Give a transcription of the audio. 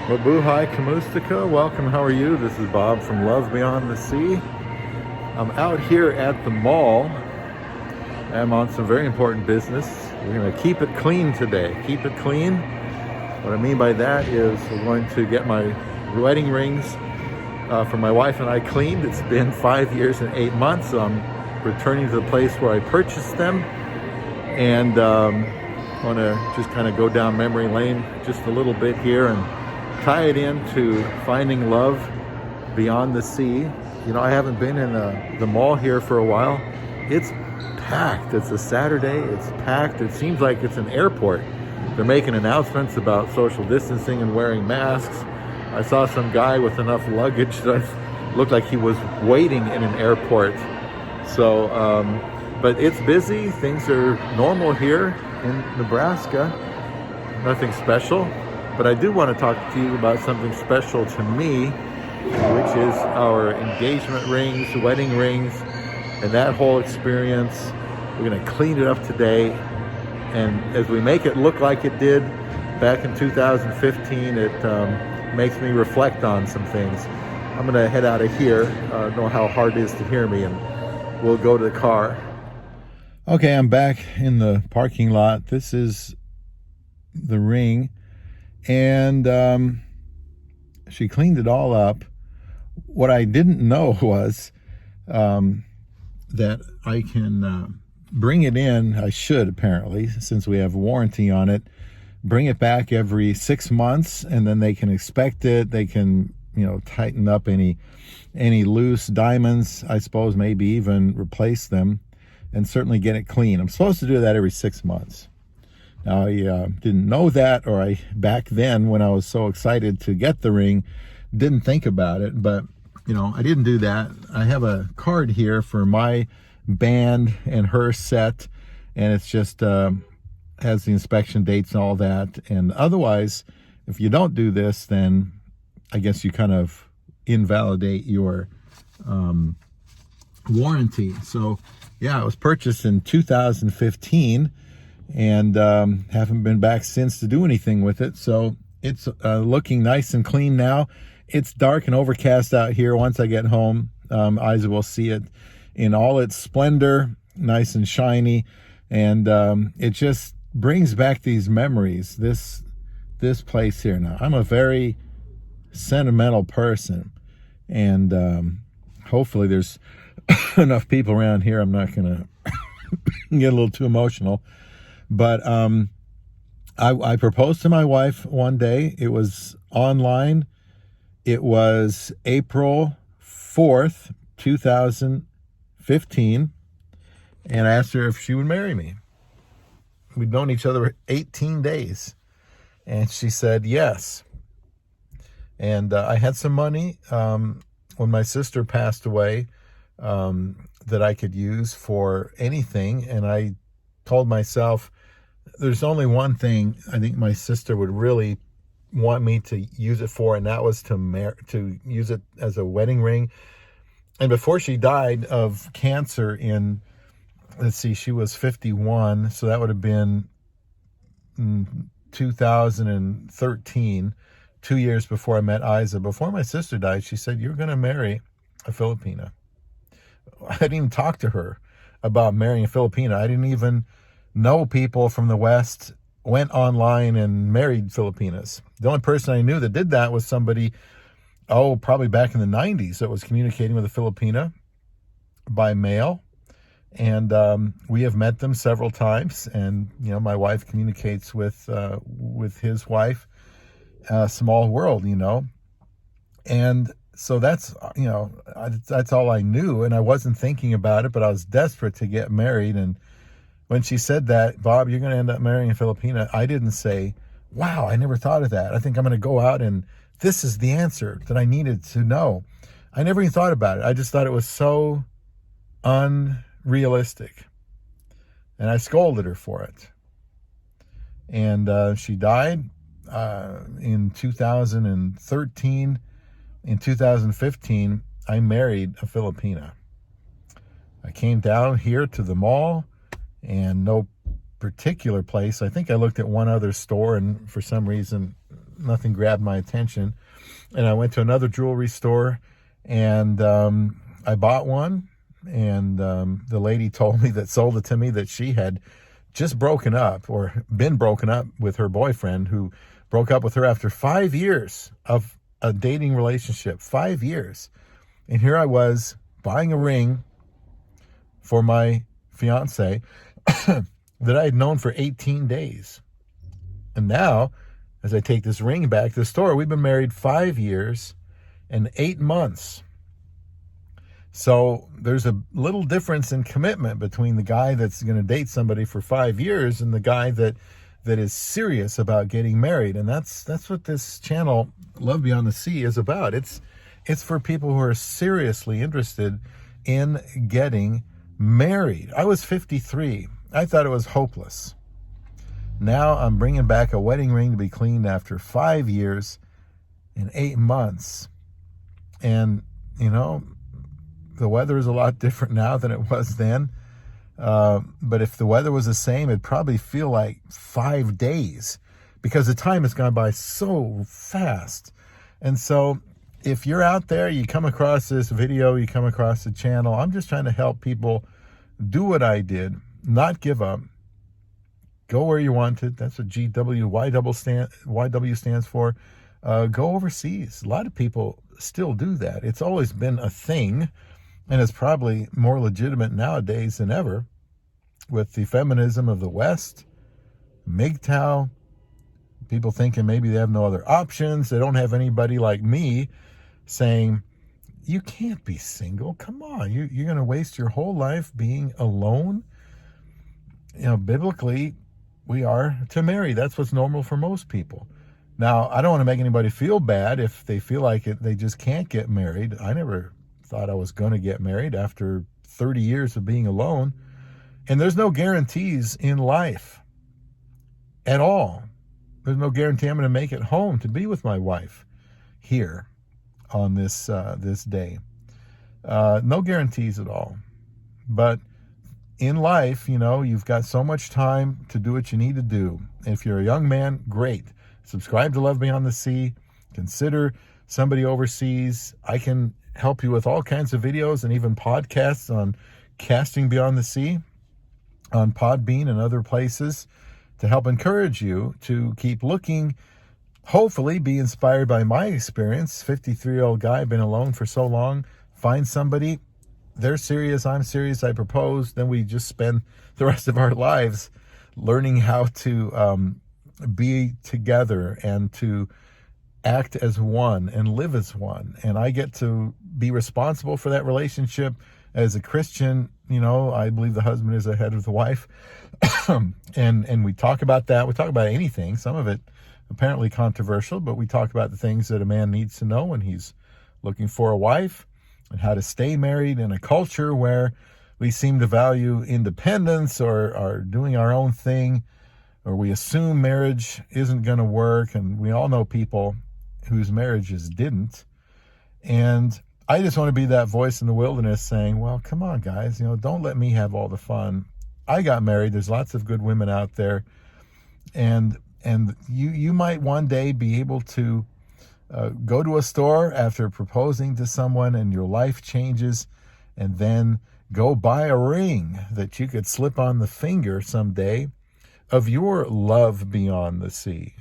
Mabuhay Kamustika, welcome, how are you? This is Bob from Love Beyond the Sea. I'm out here at the mall. I'm on some very important business. We're going to keep it clean today. Keep it clean. What I mean by that is we're going to get my wedding rings for my wife and I cleaned. It's been 5 years and 8 months, so I'm returning to the place where I purchased them. And I want to just kind of go down memory lane just a little bit here and tie it into finding love beyond the sea. You know, I haven't been in the mall here for a while. It's packed. It's a Saturday. It's packed. It seems like it's an airport. They're making announcements about social distancing and wearing masks. I saw some guy with enough luggage that looked like he was waiting in an airport. So, but it's busy. Things are normal here in Nebraska. Nothing special. But I do want to talk to you about something special to me, which is our engagement rings, wedding rings, and that whole experience. We're going to clean it up today. And as we make it look like it did back in 2015, it makes me reflect on some things. I'm going to head out of here. I don't know how hard it is to hear me, and we'll go to the car. Okay, I'm back in the parking lot. This is the ring. And she cleaned it all up. What I didn't know was that I can bring it in. I should, apparently, since we have a warranty on it, bring it back every 6 months, and then they can inspect it. They can, tighten up any loose diamonds, I suppose, maybe even replace them, and certainly get it clean. I'm supposed to do that every 6 months. Now, I didn't know that, or I back then when I was so excited to get the ring, didn't think about it. But, I didn't do that. I have a card here for my band and her set, and it's just has the inspection dates and all that. And otherwise, if you don't do this, then I guess you kind of invalidate your warranty. So, yeah, it was purchased in 2015. And haven't been back since to do anything with it. So it's looking nice and clean now. It's dark and overcast out here. Once I get home, eyes will see it in all its splendor, nice and shiny. And it just brings back these memories, this place here. Now, I'm a very sentimental person. And hopefully there's enough people around here. I'm not going to get a little too emotional. But I proposed to my wife one day. It was online. It was April 4th, 2015. And I asked her if she would marry me. We'd known each other 18 days. And she said yes. And I had some money when my sister passed away that I could use for anything. And I told myself, there's only one thing I think my sister would really want me to use it for, and that was to use it as a wedding ring. And before she died of cancer in, she was 51, so that would have been 2013, 2 years before I met Isa. Before my sister died, she said, "You're going to marry a Filipina." I didn't even talk to her about marrying a Filipina. I didn't even know people from the West went online and married Filipinas. The only person I knew that did that was somebody, probably back in the 90s, that was communicating with a Filipina by mail. And we have met them several times. And, my wife communicates with his wife. Small world, And so that's all I knew. And I wasn't thinking about it, but I was desperate to get married. And when she said that, "Bob, you're going to end up marrying a Filipina," I didn't say, "Wow, I never thought of that. I think I'm going to go out and this is the answer that I needed to know." I never even thought about it. I just thought it was so unrealistic. And I scolded her for it. And she died in 2013. In 2015, I married a Filipina. I came down here to the mall, and no particular place. I think I looked at one other store, and for some reason nothing grabbed my attention. And I went to another jewelry store, and I bought one. And the lady told me that sold it to me that she had just broken up or been broken up with her boyfriend, who broke up with her after 5 years of a dating relationship. 5 years. And here I was buying a ring for my fiance that I had known for 18 days. And now, as I take this ring back to the store, we've been married 5 years and 8 months. So there's a little difference in commitment between the guy that's going to date somebody for 5 years and the guy that is serious about getting married. And that's what this channel, Love Beyond the Sea, is about. It's for people who are seriously interested in getting married. I was 53. I thought it was hopeless. Now I'm bringing back a wedding ring to be cleaned after 5 years and 8 months. And, you know, the weather is a lot different now than it was then. But if the weather was the same, it'd probably feel like 5 days, because the time has gone by so fast. And so if you're out there, you come across this video, you come across the channel, I'm just trying to help people do what I did, not give up, go where you wanted. That's what YW stands for. Go overseas. A lot of people still do that. It's always been a thing, and it's probably more legitimate nowadays than ever with the feminism of the West, MGTOW, people thinking maybe they have no other options. They don't have anybody like me saying, you can't be single. Come on, you're going to waste your whole life being alone. You know, biblically, we are to marry. That's what's normal for most people. Now, I don't want to make anybody feel bad if they feel like they just can't get married. I never thought I was going to get married after 30 years of being alone. And there's no guarantees in life at all. There's no guarantee I'm going to make it home to be with my wife here on this day. No guarantees at all. But in life, you know, you've got so much time to do what you need to do. If you're a young man, great. Subscribe to Love Beyond the Sea. Consider somebody overseas. I can help you with all kinds of videos and even podcasts on casting beyond the sea, on Podbean and other places, to help encourage you to keep looking, hopefully be inspired by my experience. 53-year-old guy, been alone for so long, find somebody, they're serious, I'm serious, I propose, then we just spend the rest of our lives learning how to be together and to act as one and live as one. And I get to be responsible for that relationship. As a Christian, you know, I believe the husband is the head of the wife. and we talk about that. We talk about anything, some of it apparently controversial, but we talk about the things that a man needs to know when he's looking for a wife, and how to stay married in a culture where we seem to value independence or are doing our own thing, or we assume marriage isn't going to work. And we all know people whose marriages didn't. And I just want to be that voice in the wilderness saying, well, come on, guys, you know, don't let me have all the fun. I got married. There's lots of good women out there. And you might one day be able to go to a store after proposing to someone and your life changes, and then go buy a ring that you could slip on the finger someday of your love beyond the sea.